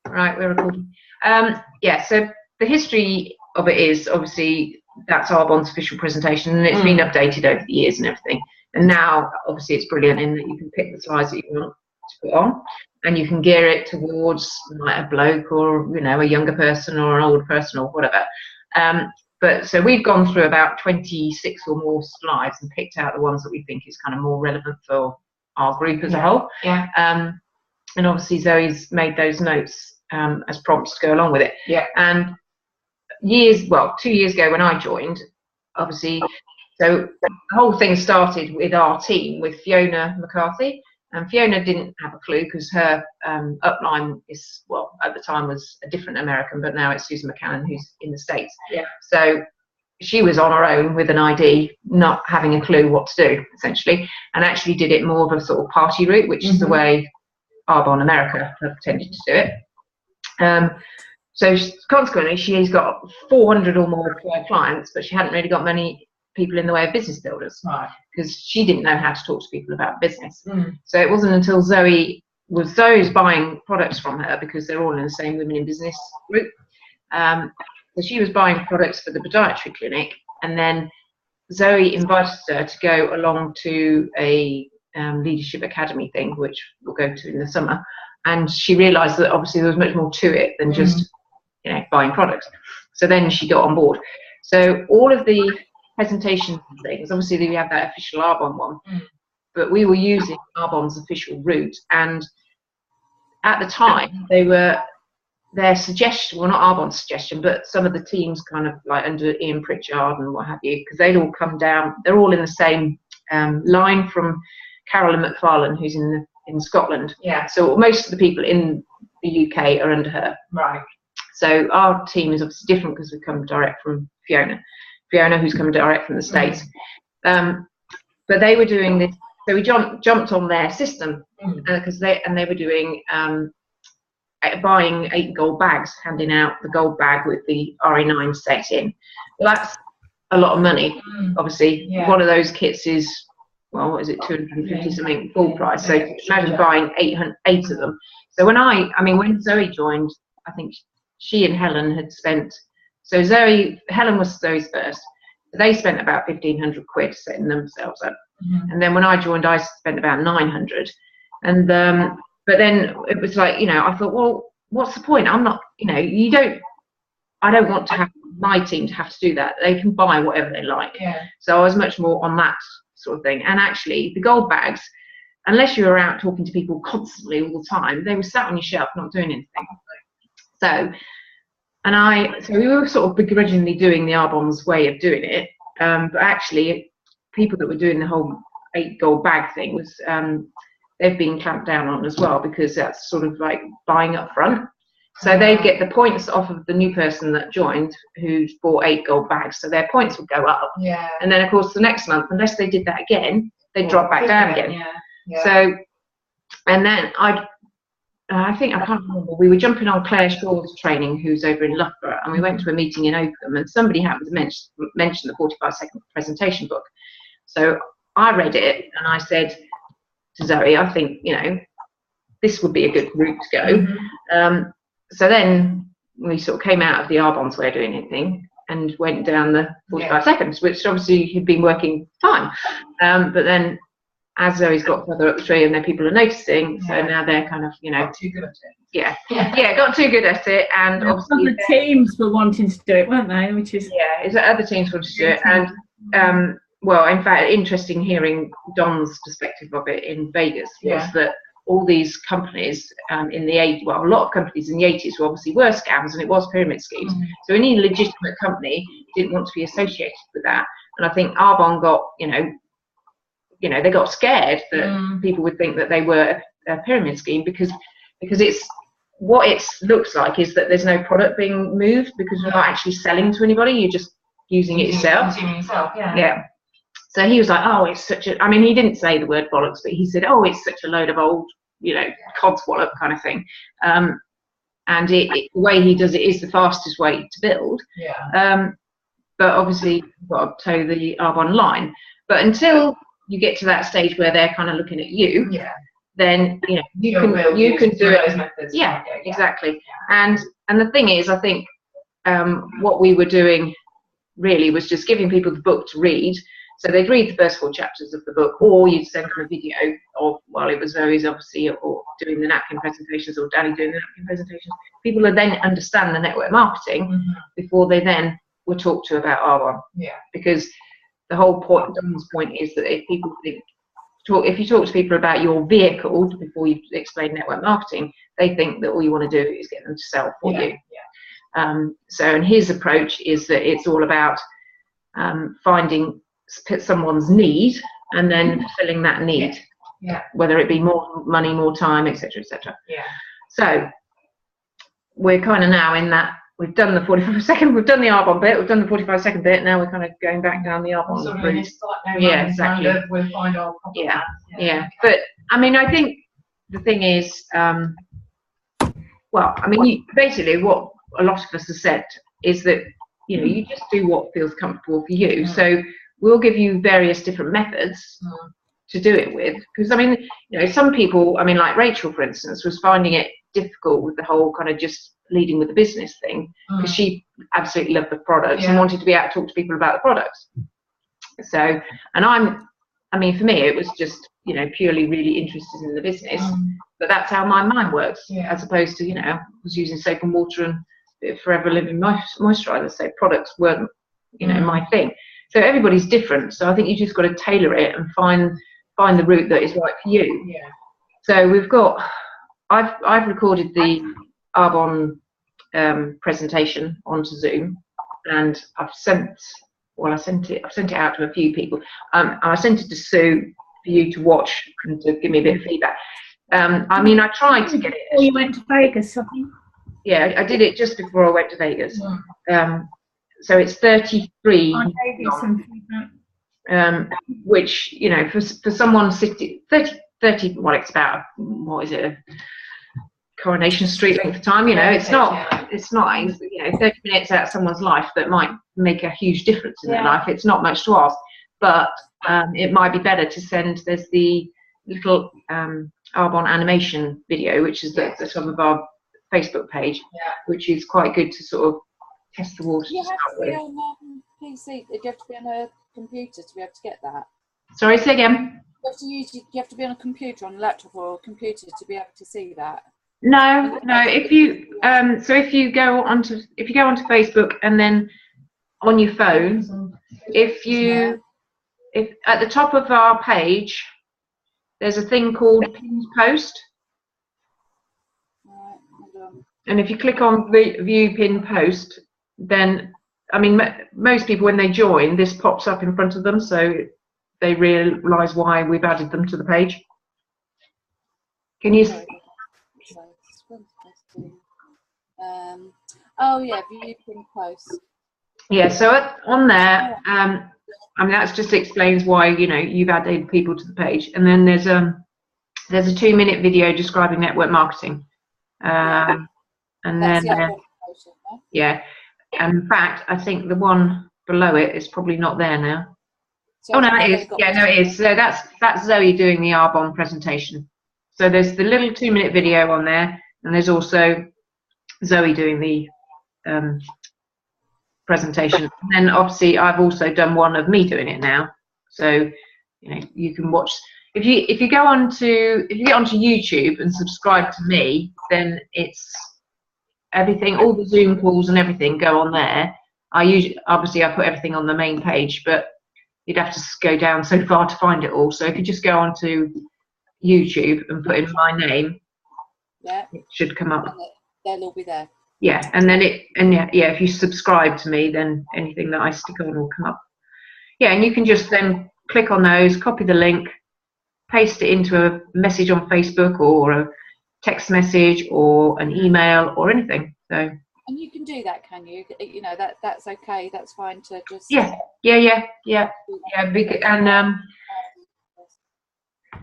Right, we're recording. Yeah, so the history of it is obviously that's Arbonne's official presentation, and it's been updated over the years and everything. And now, obviously, it's brilliant in that you can pick the size that you want to put on, and you can gear it towards like a bloke or a younger person or an older person or whatever. But so we've gone through about 26 or more slides and picked out the ones that we think is kind of more relevant for our group as a whole. Yeah. And obviously Zoe's made those notes as prompts to go along with it. Yeah. And 2 years ago when I joined, obviously, so the whole thing started with our team, with Fiona McCarthy. And Fiona didn't have a clue because her upline is, well, at the time was a different American, but now it's Susan McCann, who's in the States. Yeah. So she was on her own with an ID, not having a clue what to do, essentially, and actually did it more of a sort of party route, which is the way Arbonne America have tended to do it. So consequently, she's got 400 or more clients, but she hadn't really got many people in the way of business builders, right? Because she didn't know how to talk to people about business. So it wasn't until Zoe's buying products from her, because they're all in the same Women in Business group. So she was buying products for the podiatry clinic, and then Zoe invited her to go along to a leadership academy thing, which we'll go to in the summer. And she realised that obviously there was much more to it than just buying products. So then she got on board. So all of the presentations and things, obviously we have that official Arbonne one, but we were using Arbonne's official route. And at the time, their suggestion, well, not Arbonne's suggestion, but some of the teams kind of like under Ian Pritchard and what have you, because they'd all come down, they're all in the same line from Carolyn McFarlane, who's in Scotland. Yeah. So most of the people in the UK are under her. Right. So our team is obviously different because we come direct from Fiona, who's come direct from the States. But they were doing this, so we jumped on their system because they were doing buying 8 gold bags, handing out the gold bag with the RE9 set in. Well, that's a lot of money, obviously. Yeah. One of those kits is, well, what is it, 250 something full price. So imagine buying 8 of them. So when Zoe joined, I think she and Helen had spent, so Helen was Zoe's first. They spent about 1,500 quid setting themselves up. And then when I joined, I spent about 900. And but then it was like, I thought, well, what's the point? I'm not, I don't want to have my team to have to do that. They can buy whatever they like. Yeah. So I was much more on that sort of thing. And actually, the gold bags, unless you were out talking to people constantly all the time, they were sat on your shelf not doing anything. So we were sort of begrudgingly doing the Arbonne's way of doing it. But actually, people that were doing the whole 8 gold bag thing was they've been clamped down on as well, because that's sort of like buying up front. So they'd get the points off of the new person that joined who'd bought 8 gold bags. So their points would go up. Yeah. And then, of course, the next month, unless they did that again, they'd drop back down again. Yeah. Yeah. So, and then I can't remember, we were jumping on Claire Shaw's training, who's over in Loughborough, and we went to a meeting in Oakham, and somebody happened to mention the 45-second presentation book. So I read it, and I said to Zoe, I think, this would be a good route to go. So then we sort of came out of the Arbonne's way of doing anything and went down the 45 seconds, which obviously had been working fine. But then as Zoe's got further up the tree and then people are noticing, so now they're kind of, got too good at it. Yeah, got too good at it. And obviously other teams were wanting to do it, weren't they? Which is other teams wanted to do it. And well, in fact, interesting hearing Don's perspective of it in Vegas was that all these companies in the 80s, well, a lot of companies in the 80s were scams, and it was pyramid schemes. So any legitimate company didn't want to be associated with that. And I think Arbonne got, they got scared that people would think that they were a pyramid scheme, because it's what it looks like is that there's no product being moved, because you're not actually selling to anybody, you're just using it yourself. Yeah. So he was like, oh, it's such a, he didn't say the word bollocks, but he said, oh, it's such a load of old, codswallop kind of thing. And the way he does it is the fastest way to build. Yeah. But obviously, you've got to toe the Arbonne line. But until you get to that stage where they're kind of looking at you, then you can do it. Yeah, exactly. And the thing is, I think what we were doing really was just giving people the book to read. So they'd read the first 4 chapters of the book, or you'd send them a video of, well, it was Zoe's obviously, or doing the napkin presentations, or Danny doing the napkin presentations. People would then understand the network marketing before they then were talked to about Arbonne. Yeah. Because the whole point, Don's point, is that if people think, if you talk to people about your vehicle before you explain network marketing, they think that all you want to do is get them to sell for you. Yeah. So, and his approach is that it's all about finding someone's need and then fulfilling that need. Yeah. Whether it be more money, more time, etc., etc. Yeah. So we're kind of now in that. We've done the 45-second, we've done the Arbonne bit, we've done the 45-second bit. Now we're kind of going back down the Arbonne route. Yeah, exactly. We'll find our yeah. But I mean, I think the thing is, well, I mean, basically, what a lot of us have said is that you just do what feels comfortable for you. So we'll give you various different methods to do it with, because I mean, some people, I mean, like Rachel, for instance, was finding it difficult with the whole kind of just leading with the business thing, because she absolutely loved the products and wanted to be out to talk to people about the products. So, and I mean, for me, it was just purely really interested in the business, but that's how my mind works, as opposed to I was using soap and water and Forever Living moisturizer, so products weren't my thing. So everybody's different, so I think you just got to tailor it and find the route that is right for you. Yeah. So we've got, I've recorded the Arbonne presentation onto Zoom, and I've sent it out to a few people. And I sent it to Sue for you to watch and to give me a bit of feedback. I mean, I tried to get it. Before you went to Vegas, I think. Yeah, I did it just before I went to Vegas. So it's 33. I gave you some feedback. Which for someone sitting 30, well, it's about, what is it, Coronation Street length of time. It's not 30 minutes out of someone's life that might make a huge difference in their life. It's not much to ask, but it might be better to send. There's the little Arbonne animation video, which is at the top of our Facebook page, which is quite good to sort of test the water. You have to be on PC. You have to be on a computer to be able to get that. Sorry, say again. You have to be on a computer, on a laptop or a computer to be able to see that. No. If you go onto Facebook and then on your phone, if at the top of our page, there's a thing called pinned post. Right, hold on. And if you click on view pinned post, then I mean, most people when they join, this pops up in front of them, so they realise why we've added them to the page. Can you? Oh yeah, view pinned post. Yeah, so on there, I mean that just explains why you've added people to the page, and then there's a 2-minute video describing network marketing, and that's then yeah, and in fact I think the one below it is probably not there now. So oh no, it is. Yeah, no, it is. So that's Zoe doing the Arbonne presentation. So there's the little 2-minute video on there, and there's also Zoe doing the presentation. And then obviously I've also done one of me doing it now. So you can watch. If you get onto YouTube and subscribe to me, then it's everything, all the Zoom calls and everything go on there. Obviously I put everything on the main page, but you'd have to go down so far to find it all. So if you just go onto YouTube and put in my name, it should come up. They'll all be there. Yeah, and then if you subscribe to me, then anything that I stick on will come up. Yeah, and you can just then click on those, copy the link, paste it into a message on Facebook or a text message or an email or anything. So. And you can do that, can you? That's okay. That's fine to just. Yeah. And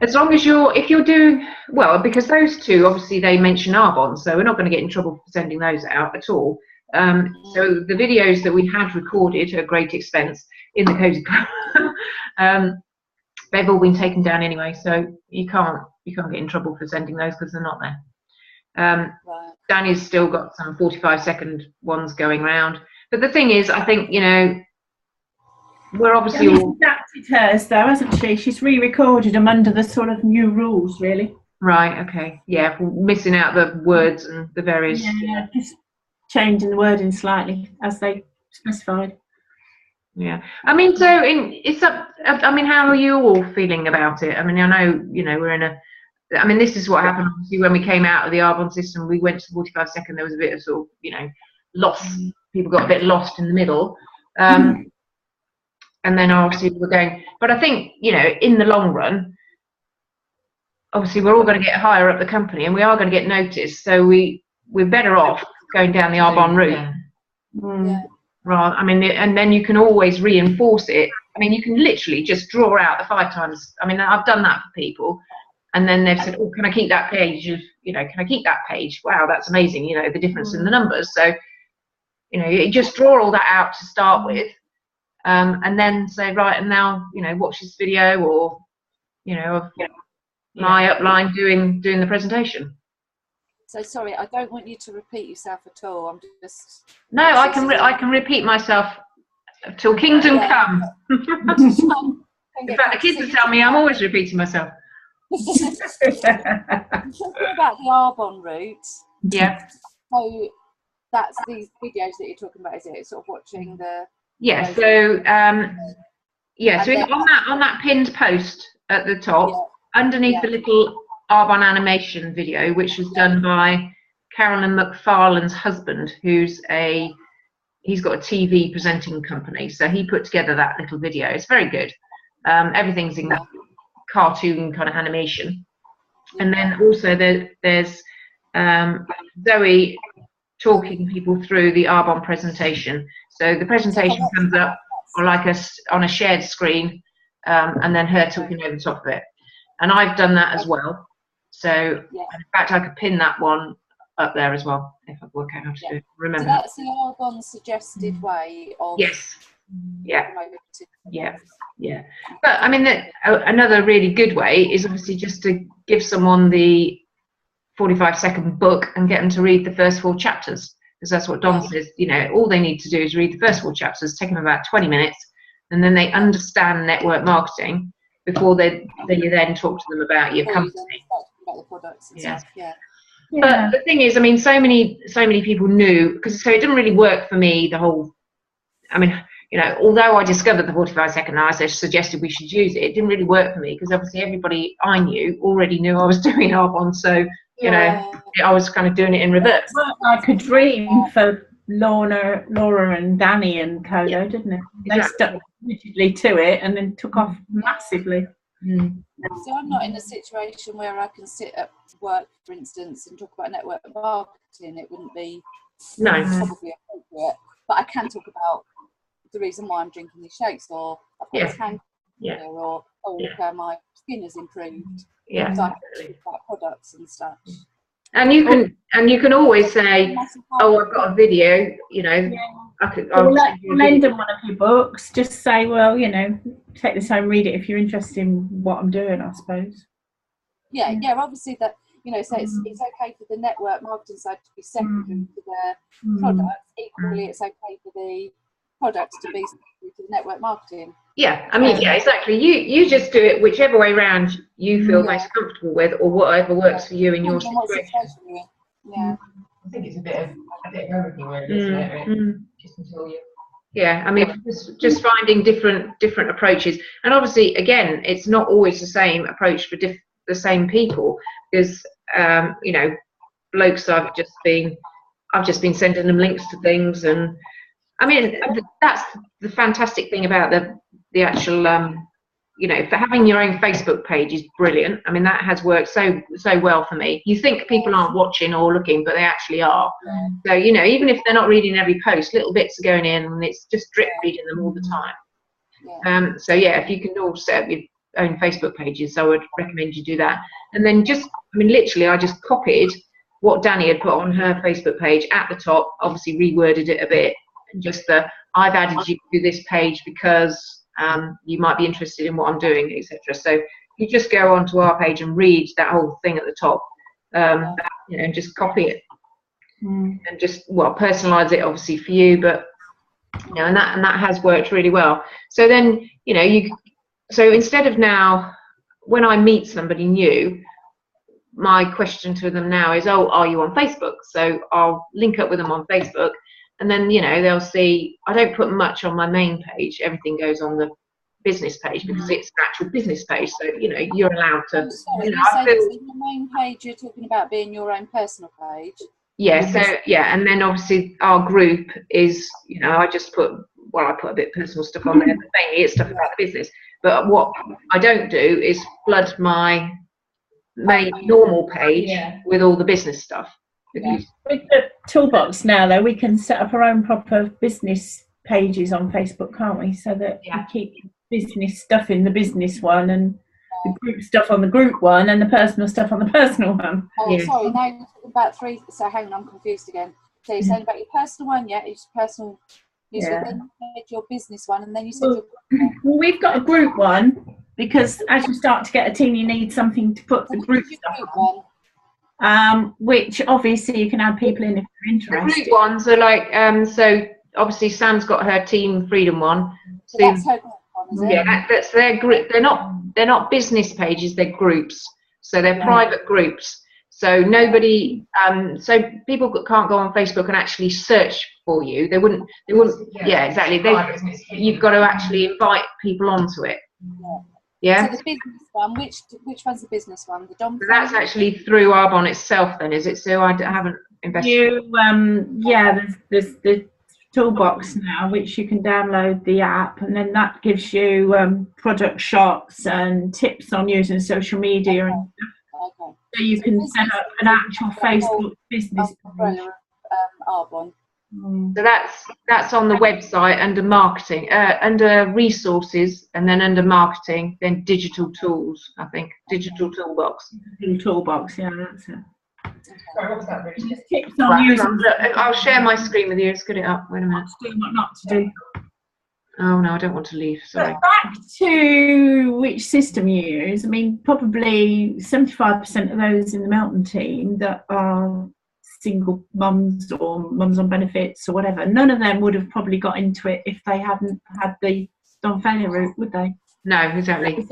as long as if you're doing well, because those two obviously they mention Arbonne, so we're not going to get in trouble for sending those out at all. So the videos that we had recorded at great expense in the Cozy Club, they've all been taken down anyway, so you can't get in trouble for sending those because they're not there. Right. Danny's still got some 45-second ones going round, but the thing is, I think, you know, we're obviously Danny's all adapted hers though, hasn't she? She's re-recorded them under the sort of new rules, really. right. Okay, yeah, missing out the words and the various. Yeah, just changing the wording slightly as they specified. Yeah, I mean, so it's up. I mean, how are you all feeling about it? I mean, I know, you know, we're in a. I mean, this is what happened obviously when we came out of the Arbonne system. We went to 45-second. There was a bit of sort of, you know, lost. People got a bit lost in the middle, and then obviously we're going. But I think, you know, in the long run, obviously we're all going to get higher up the company, and we are going to get noticed. So we're better off going down the Arbonne route. Yeah. Right. I mean, and then you can always reinforce it. I mean, you can literally just draw out the 5 times. I mean, I've done that for people, and then they've said, "Oh, can I keep that page? You know, can I keep that page? Wow, that's amazing. You know, the difference in the numbers." So, you know, you just draw all that out to start with, and then say, right, and now, you know, watch this video, or, you know, of my upline doing the presentation. So sorry, I don't want you to repeat yourself at all. I'm just. No, I can repeat myself till kingdom come. In fact, the kids will tell me I'm always repeating myself. Talking about the Arbonne route. Yeah. So that's these videos that you're talking about, is it? Sort of watching the. Yeah. So so on that pinned post at the top, underneath the little Arbonne animation video, which was done by Carolyn McFarlane's husband, he's got a TV presenting company, so he put together that little video. It's very good. Everything's in cartoon kind of animation, and then also there's Zoe talking people through the Arbonne presentation. So the presentation comes up on a shared screen, and then her talking over the top of it. And I've done that as well. So in fact, I could pin that one up there as well if I work out how to remember. So that's the Arbonne suggested way of. Yes. Yeah. But I mean, another really good way is obviously just to give someone the 45-second book and get them to read the first 4 chapters, because that's what Don says. You know, all they need to do is read the first 4 chapters, take them about 20 minutes, and then they understand network marketing before you then talk to them about your company. About the products and stuff. But the thing is, I mean, so many people knew, so it didn't really work for me, the whole, I mean, you know, although I discovered the 45-second and I suggested we should use it, it didn't really work for me, because obviously everybody I knew already knew I was doing Arbonne, so, you know, I was kind of doing it in reverse. It worked like a dream for Laura and Danny and Kodo, didn't it? They stuck rigidly to it and then took off massively. So I'm not in a situation where I can sit at work, for instance, and talk about network marketing. It wouldn't be probably appropriate, but I can talk about the reason why I'm drinking these shakes, or I've got this hand or my skin has improved. So I can talk about products and stuff. And you can always say, "Oh, I've got a video," you know. I'll lend them one of your books. Just say, well, you know, take this home, read it if you're interested in what I'm doing, I suppose. Yeah, obviously that, you know, so it's okay for the network marketing side to be secondary to the products. Equally, it's okay for the products to be secondary to the network marketing. Yeah, I mean, exactly. You just do it whichever way round you feel most comfortable with, or whatever works for you in your situation. Yeah. I think it's a bit of everything, really, isn't it? Just until you. Yeah, I mean, just finding different approaches, and obviously, again, it's not always the same approach for the same people, because you know, blokes I've just been sending them links to things, and I mean, that's the fantastic thing about the actual you know, for having your own Facebook page is brilliant. I mean, that has worked so well for me. You think people aren't watching or looking, but they actually are. So, you know, even if they're not reading every post, little bits are going in, and it's just drip feeding them all the time. So yeah, if you can all set up your own Facebook pages, I would recommend you do that. And then just, I mean, literally, I just copied what Danny had put on her Facebook page at the top, obviously reworded it a bit, and just I've added you to this page because You might be interested in what I'm doing, etc. So you just go onto our page and read that whole thing at the top, and just copy it, and just personalize it obviously for you, but and that has worked really well. So then so instead of now, when I meet somebody new, my question to them now is, oh, are you on Facebook? So I'll link up with them on Facebook, and then they'll see I don't put much on my main page. Everything goes on the business page because it's an actual business page. So you're allowed to. Sorry, the main page you're talking about being your own personal page. Yeah. So and then obviously our group is I just put I put a bit of personal stuff on there, but mainly it's stuff about the business. But what I don't do is flood my main normal page with all the business stuff. With the toolbox now, though, we can set up our own proper business pages on Facebook, can't we? So that we keep business stuff in the business one, and the group stuff on the group one, and the personal stuff on the personal one. Oh, sorry. Now you're talking about three. So hang on, I'm confused again. So you're saying about your personal one, it's personal. Then you said your business one, and then you said well, we've got a group one because as you start to get a team, you need something to put the group stuff on. Which obviously you can add people in if you're interested. The group ones are like so obviously Sam's got her Team Freedom one. So that's her group one, is it? Yeah, that's their group. They're not business pages, they're groups. So they're private groups. So nobody so people can't go on Facebook and actually search for you. They wouldn't exactly. You've got to actually invite people onto it. Yeah. So the business one, which one's the business one? The Dom. So that's actually through Arbonne itself, then, is it? So I haven't invested. There's the toolbox now, which you can download the app, and then that gives you product shots and tips on using social media and stuff. Okay. So you can set up an actual Facebook business page. Arbonne. So that's on the website under marketing, under resources, and then under marketing, then digital tools. I think digital toolbox. Toolbox, that's it. Sorry, what was that, Bridget? Tips on using. I'll share my screen with you. Let's get it up. Wait a minute. What to do, what not to do. Oh no, I don't want to leave. Sorry. But back to which system you use. I mean, probably 75% of those in the Melton team that are single mums or mums on benefits or whatever, none of them would have probably got into it if they hadn't had the Don failure route, would they? No, exactly. It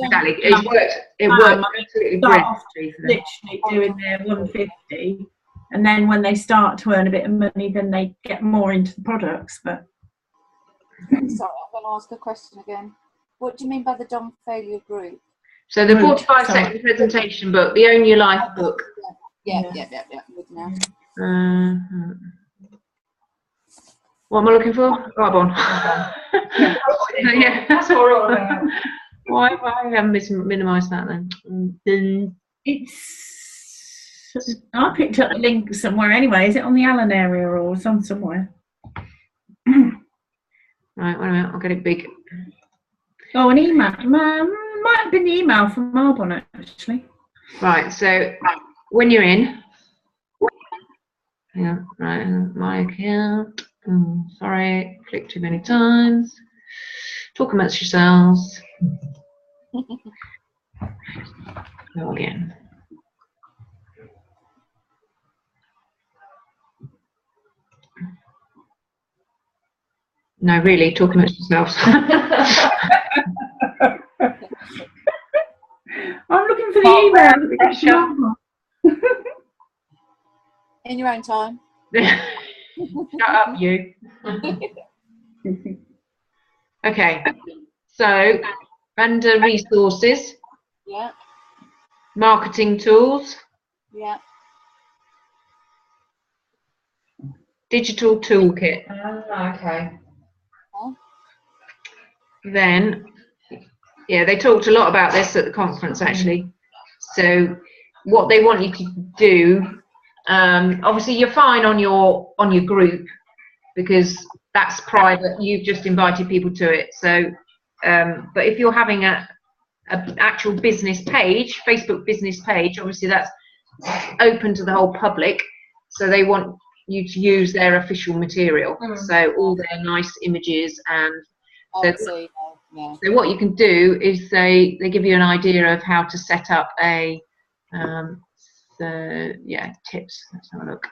worked absolutely brilliantly. Literally doing their 150, and then when they start to earn a bit of money, then they get more into the products. But sorry, I'm going to ask a question again. What do you mean by the Don failure group? So the 45-second presentation book, the Own Your Life book. Yeah. Good now. What am I looking for? Arbonne. Yeah, that's all right. Why haven't minimised that then? I picked up the link somewhere anyway. Is it on the Allen area or it's on somewhere? Right, wait a minute, I'll get it big. Oh, an email. Might have been the email from Arbonne actually. Right, so when you're in, my account. Sorry, click too many times. Talk amongst yourselves. Go again. No, really, talk amongst yourselves. I'm looking for the email. In your own time. Shut up, you. Okay, so under resources, marketing tools, digital toolkit. Okay. Then, they talked a lot about this at the conference actually. So, what they want you to do. Obviously you're fine on your group because that's private, you've just invited people to it. So but if you're having a actual business page, Facebook business page, obviously that's open to the whole public, so they want you to use their official material. So all their nice images and Yeah. So what you can do is they give you an idea of how to set up a tips. Let's have a look.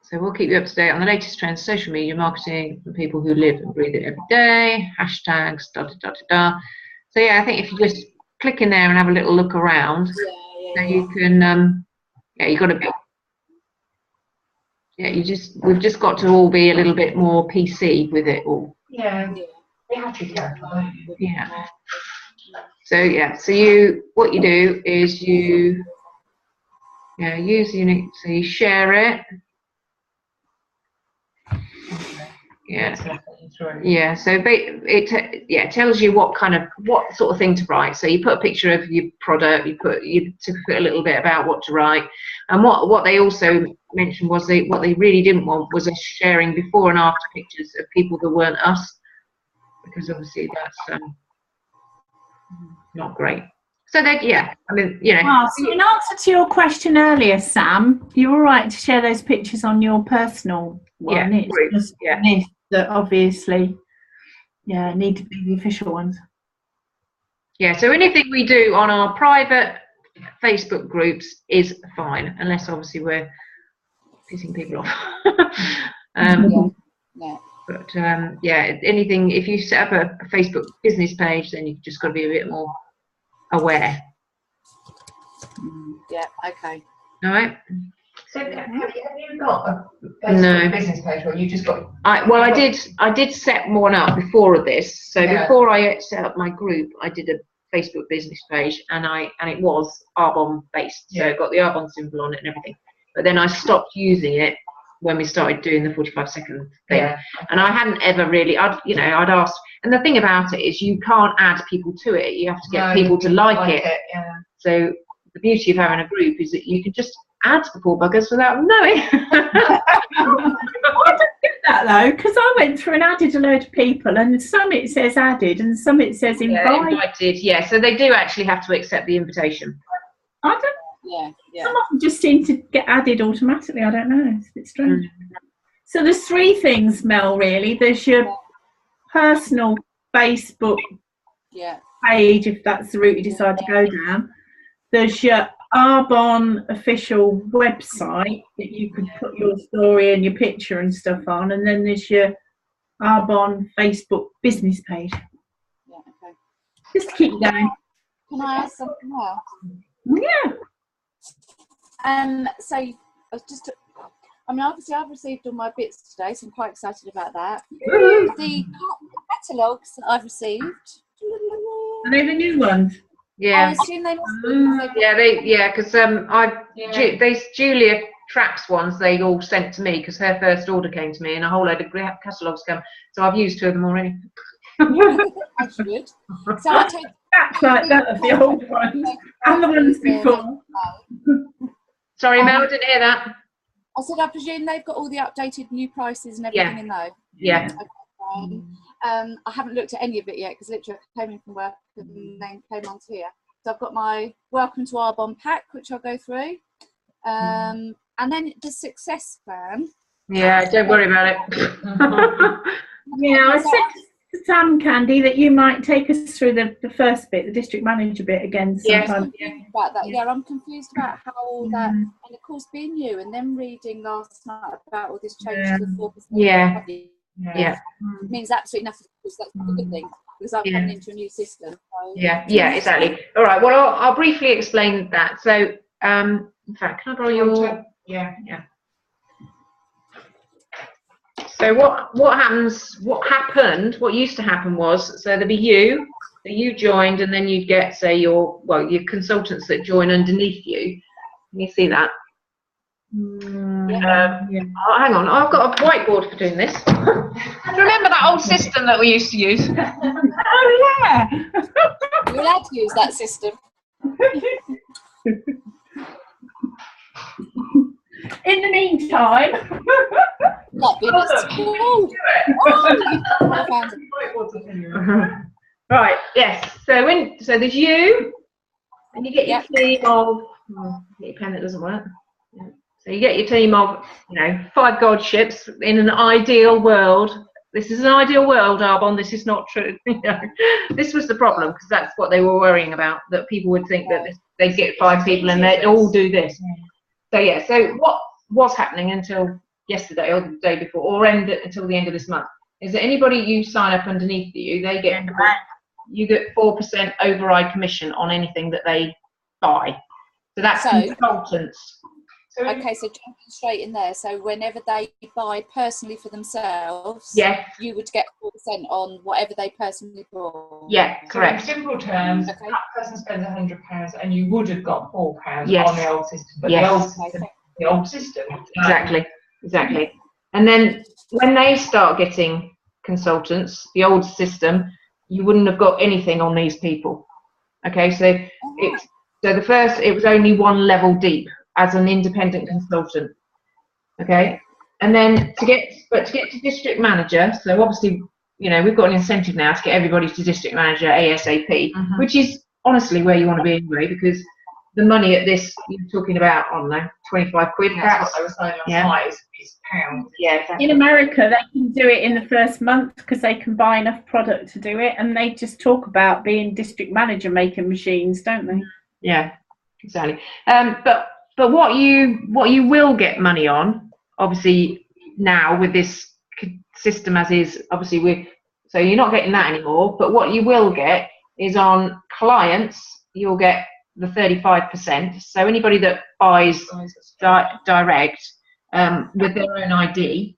So we'll keep you up to date on the latest trends, social media marketing for people who live and breathe it every day. Hashtags, So yeah, I think if you just click in there and have a little look around, then you can. You've got to be. Yeah, we've just got to all be a little bit more PC with it all. Yeah. We have to clarify. Yeah. So what you do is you use unique. So you share it. Yeah. Yeah. So it tells you what sort of thing to write. So you put a picture of your product. You put a little bit about what to write. And what they also mentioned was what they really didn't want was us sharing before and after pictures of people that weren't us, because obviously that's not great. So so in answer to your question earlier, Sam, you're all right to share those pictures on your personal one. Yeah, it's just myth that obviously, need to be the official ones. Yeah, so anything we do on our private Facebook groups is fine, unless obviously we're pissing people off. But anything, if you set up a Facebook business page, then you've just got to be a bit more aware. Yeah, okay. All right. So have you got a Facebook business page, or you just got? I did set one up before this. So before I set up my group, I did a Facebook business page, and it was Arbonne based. So it got the Arbonne symbol on it and everything. But then I stopped using it when we started doing the 45-second thing. Yeah. And I hadn't ever really, I'd asked, and the thing about it is you can't add people to it. You have to get people to like it. Yeah. So the beauty of having a group is that you can just add the poor buggers without them knowing. I don't get that though, because I went through and added a load of people, and some it says added and some it says invited. Yeah, so they do actually have to accept the invitation. I don't. Yeah. Some of them just seem to get added automatically. I don't know. It's a bit strange. So there's three things, Mel. Really, there's your personal Facebook page, if that's the route you decide to go down. There's your Arbonne official website that you could put your story and your picture and stuff on, and then there's your Arbonne Facebook business page. Yeah, okay. Just to keep going. Can I ask something else? Yeah. So obviously I've received all my bits today, so I'm quite excited about that. The catalogues that I've received. Are they the new ones? Yeah. I assume they must be. Because Julia Trapp's ones they all sent to me because her first order came to me and a whole load of catalogues come. So I've used 2 of them already. I should. So I take that's like that of the old ones and the ones before. Sorry, Mel, I didn't hear that. I said I presume they've got all the updated new prices and everything in those. Yeah. Okay. I haven't looked at any of it yet because literally I came in from work and then came on to here. So I've got my Welcome to Arbonne pack, which I'll go through. And then the success plan. Yeah, don't worry about it. Yeah, I said to Sam, Candy, that you might take us through the first bit, the district manager bit again sometime. About that. Yeah, I'm confused about how all that, and of course being new and then reading last night about all this change to the 4%. Yeah. It means absolutely nothing, because that's not a good thing, because I'm coming into a new system. So. Yeah, exactly. All right, well, I'll briefly explain that. So, in fact, can I borrow your... Yeah. So what used to happen was, so there'd be you joined, and then you'd get, say, your consultants that join underneath you. Can you see that? Hang on, I've got a whiteboard for doing this. Remember that old system that we used to use? Oh, yeah. You're allowed to use that system. In the meantime... Right, yes. So there's you, and you get your team of... get your pen that doesn't work. So you get your team of, 5 godships in an ideal world. This is an ideal world, Arbon. This is not true. You know, this was the problem, because that's what they were worrying about, that people would think that they'd get 5 people and they'd all do this. So yeah, so what was happening until yesterday or the day before, or until the end of this month, is that anybody you sign up underneath you, you get 4% override commission on anything that they buy. So that's consultants. Okay, so jumping straight in there. So whenever they buy personally for themselves, you would get 4% on whatever they personally bought. Yeah, correct. So in simple terms, that person spends £100 and you would have got £4 on the old system. But the old system. Exactly. And then when they start getting consultants, the old system, you wouldn't have got anything on these people. Okay, so it was only 1 level deep as an independent consultant. Okay, and then to get to district manager, so obviously, you know, we've got an incentive now to get everybody to district manager ASAP, which is honestly where you want to be anyway, because the money at this, you're talking about, I don't know, 25 quid. That's what I was saying last night, is pounds. Yeah, exactly. In America, they can do it in the first month because they can buy enough product to do it, and they just talk about being district manager making machines, don't they? Yeah, exactly. But what you will get money on, obviously now with this system as is, obviously so you're not getting that anymore. But what you will get is on clients, you'll get the 35%. So anybody that buys direct with their own ID.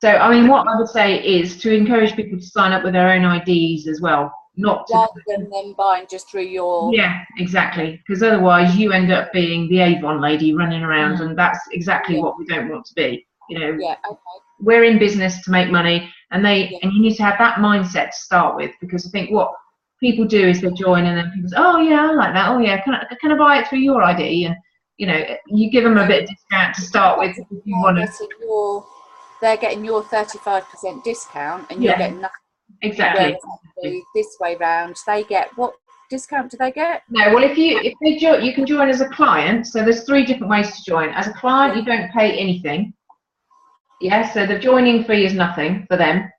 So I mean, what I would say is to encourage people to sign up with their own IDs as well. Rather than them buying just through your... Yeah, exactly. Because otherwise you end up being the Avon lady running around, and that's exactly what we don't want to be. You know, we're in business to make money, and and you need to have that mindset to start with, because I think what people do is they join and then people say, oh yeah, I like that. Oh yeah, can I buy it through your ID? And you know, you give them a bit of discount to start with if you want to. They're getting your 35% discount, and you're getting nothing. Exactly. This way round, they get what discount do they get? No, well, if they join, you can join as a client. So there's 3 different ways to join. As a client, you don't pay anything. Yeah, so the joining fee is nothing for them.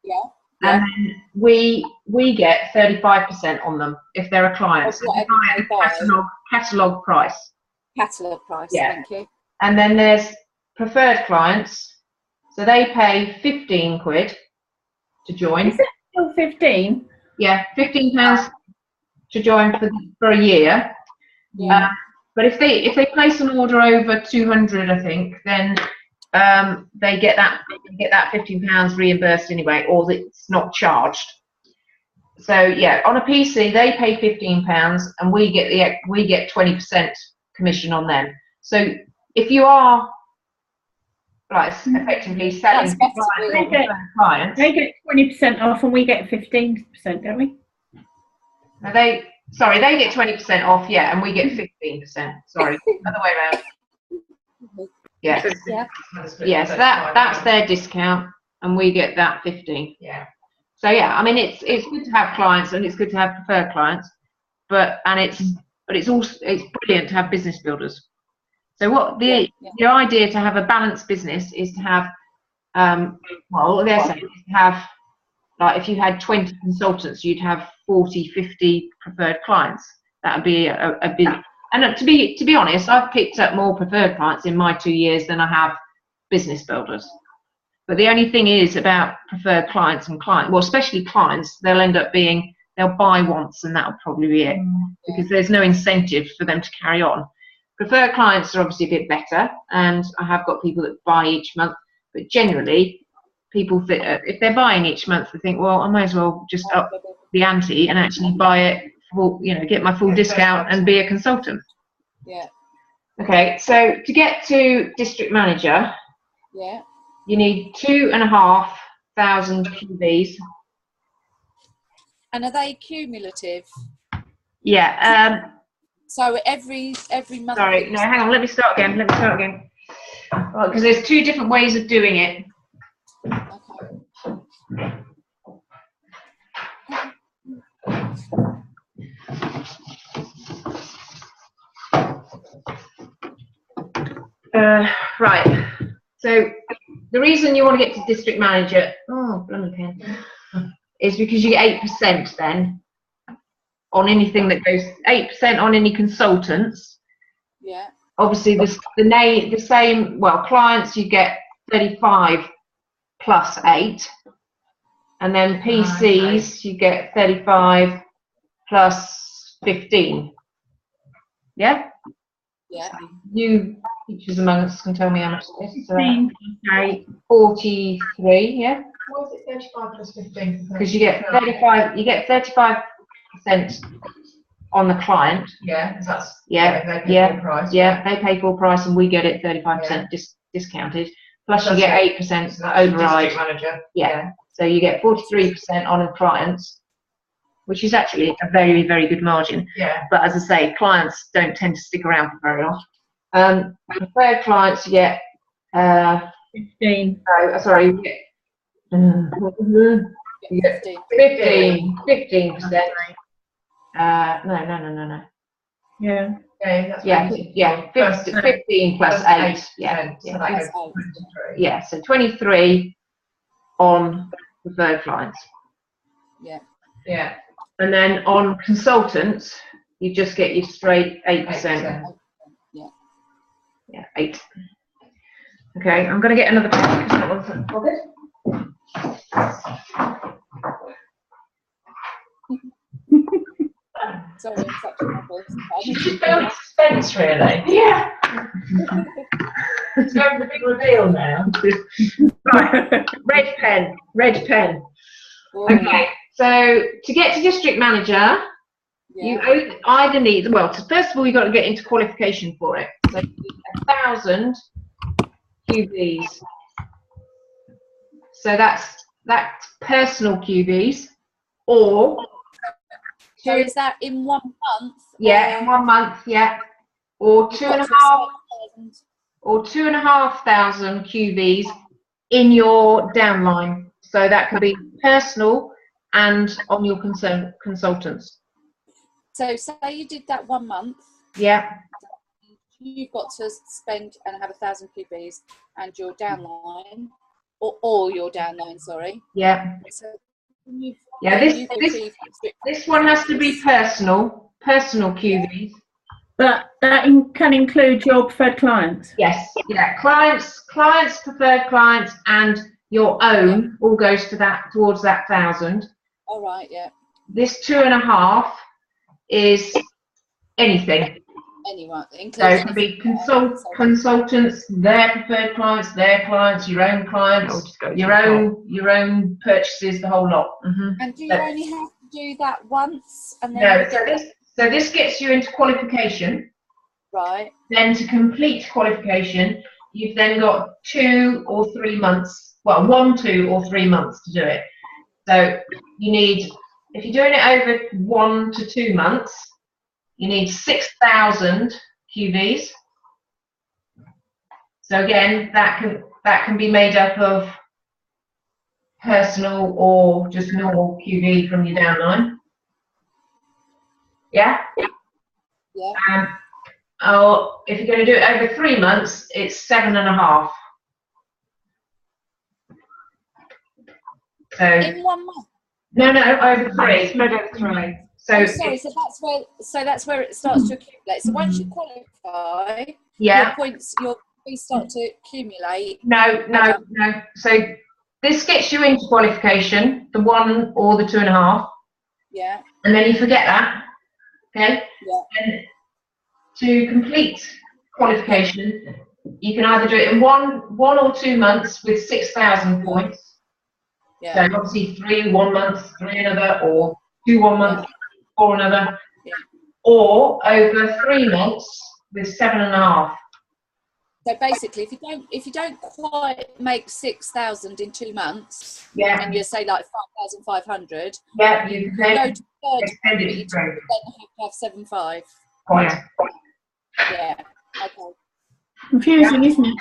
Yeah. And then we get 35% on them if they're a client. So they buy a catalogue price. Catalogue price. Yeah. Thank you. And then there's preferred clients. So they pay 15 quid to join. Is it still 15? Yeah, £15 to join for a year. Yeah. But if they place an order over 200, I think, then they get that £15 reimbursed anyway, or it's not charged. So yeah, on a PC they pay £15, and we get 20% commission on them. So if you are effectively selling to clients, they get 20% off, and we get 15%, don't we? No, they get 20% off, yeah, and we get 15%. Sorry, other way around. Yeah. Yeah, so that's their discount, and we get that 15. Yeah. So yeah, I mean, it's good to have clients, and it's good to have preferred clients, but it's brilliant to have business builders. So what the idea to have a balanced business is to have, what they're saying is to have, like, if you had 20 consultants, you'd have 40, 50 preferred clients. That would be a big. And to be honest, I've picked up more preferred clients in my 2 years than I have business builders. But the only thing is about preferred clients and well, especially clients, they'll buy once and that'll probably be it, because there's no incentive for them to carry on. Preferred clients are obviously a bit better, and I have got people that buy each month, but generally people think, if they're buying each month, they think, well, I might as well just up the ante and actually buy it for, get my full discount and be a consultant. Yeah. Okay, so to get to district manager, you need 2,500 QBs. And are they cumulative? Yeah. So every month. Sorry, no, hang on. Let me start again. Right, because there's 2 different ways of doing it. Okay. Right. So the reason you want to get to district manager, oh, bloody pen, is because you get 8% then on anything that goes, 8% on any consultants. Yeah. Obviously, the same, well, clients you get 35 plus 8, and then PCs you get 35 plus 15. Yeah? Yeah. You teachers among us can tell me how much it is. 43, yeah? Why is it 35 plus 15? Because you get 35% on the client. Yeah, that's yeah, they pay full price. Yeah, they pay full price and we get it 35% discounted. Plus you get 8% so override. Manager. Yeah. So you get 43% on a client, which is actually a very, very good margin. Yeah. But as I say, clients don't tend to stick around for very long. Preferred clients you get 15. Oh, sorry, you get 15%. No. Yeah. Okay, that's 15 plus 8. Yeah, so 23 on preferred clients. Yeah. Yeah. And then on consultants, you just get your straight 8%. Yeah, 8. Okay, I'm going to get another pen because that one's bothered. Sorry, I'm such a voice. She's just building suspense, really. Yeah. It's going to the big reveal now. Right, red pen. Okay, so to get to district manager, you either need, well, first of all, you've got to get into qualification for it. So you need 1,000 QBs. So that's personal QBs, or so is that in 1 month? Yeah, 1 month, yeah. Or 2,500 QBs in your downline. So that could be personal and on your consultants. So say you did that 1 month. Yeah. You've got to spend and have 1,000 QBs and your downline, or your downline, sorry. Yeah. So this one has to be personal QBs. But that can include your preferred clients. Yes. Yeah. Clients, preferred clients, and your own all goes to towards that 1,000. All right. Yeah. This 2.5 is anything. Anyone. So it can be consultants, their preferred clients, your own clients, your own purchases, the whole lot. And do you only have to do that once? And then no. So this gets you into qualification. Right. Then to complete qualification, you've then got 2 or 3 months. Well, 1, 2, or 3 months to do it. So you need, if you're doing it over 1 to 2 months, you need 6,000 QBs. So again, that can be made up of personal or just normal QB from your downline. Yeah? Yeah. If you're going to do it over 3 months, it's 7.5. So in 1 month? No, over 3. Spread over 3. So that's where it starts to accumulate. So once you qualify, your points start to accumulate. No. So this gets you into qualification, the 1 or the 2.5. Yeah. And then you forget that. Okay? Yeah. And to complete qualification, you can either do it in 1 or 2 months with 6,000 points. Yeah. So obviously 3 1 month, 3 another, or 2 1 month, 4 another. Yeah. Or over 3 months with 7.5. So basically, if you don't quite make 6,000 in 2 months, and you say like 5,500, you can go to third extend it to 3. Then you have 7.5. Quite. Yeah. Okay. Confusing, isn't it?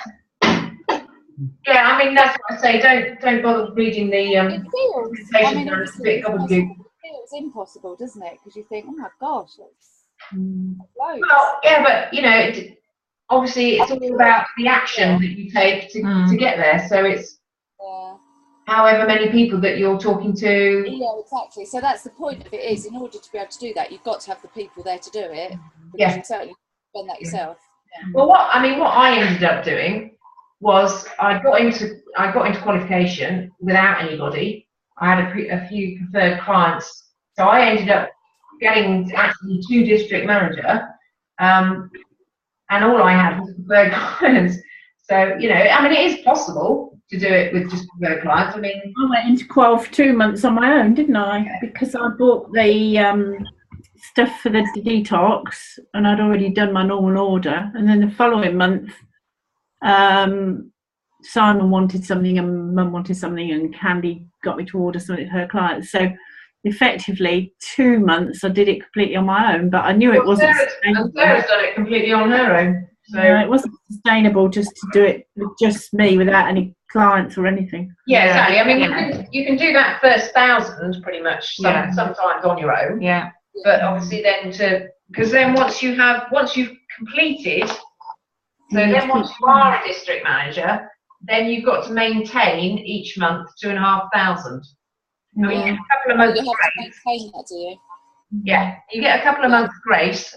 Yeah, I mean that's what I say. Don't bother reading the it feels. I mean, it's a bit gobbledygook. It feels impossible, doesn't it? Because you think, oh my gosh, it's loads. Well, yeah, but you know, obviously it's all about the action that you take to get there. So it's however many people that you're talking to. Yeah, exactly. So that's the point of it, is in order to be able to do that, you've got to have the people there to do it. Because you certainly done that yourself. Well, what I ended up doing was I got into qualification without anybody. I had a few preferred clients, so I ended up getting actually 2 district manager, and all I had was preferred clients. So, you know, I mean, it is possible to do it with just preferred clients. I mean, I went into qual for 2 months on my own, didn't I? Because I bought the stuff for the detox, and I'd already done my normal order. And then the following month, Simon wanted something, and Mum wanted something, and Candy got me to order something for her clients. So effectively 2 months I did it completely on my own, but I knew it wasn't sustainable. Sarah's done it completely on her own. So it wasn't sustainable just to do it with just me without any clients or anything. Yeah, exactly. I mean, you can do that first 1,000 pretty much sometimes on your own. Yeah. But obviously because then once you've completed, so then once you are a district manager, then you've got to maintain each month 2,500. I mean, you get a couple of months grace. Maintain that, do you? Yeah, you get a couple of months grace.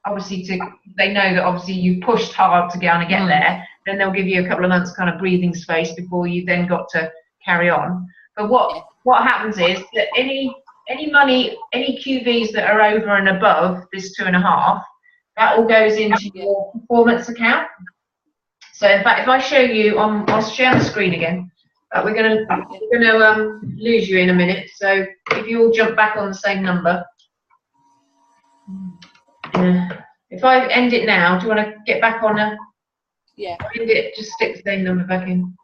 Obviously, they know that obviously you pushed hard to get there. Then they'll give you a couple of months kind of breathing space before you then got to carry on. But what happens is that any money, any QVs that are over and above this 2.5, that all goes into your performance account. So in fact, if I show you I'll share the screen again. But we're gonna lose you in a minute. So if you all jump back on the same number. If I end it now, do you want to get back on? End it. Just stick the same number back in.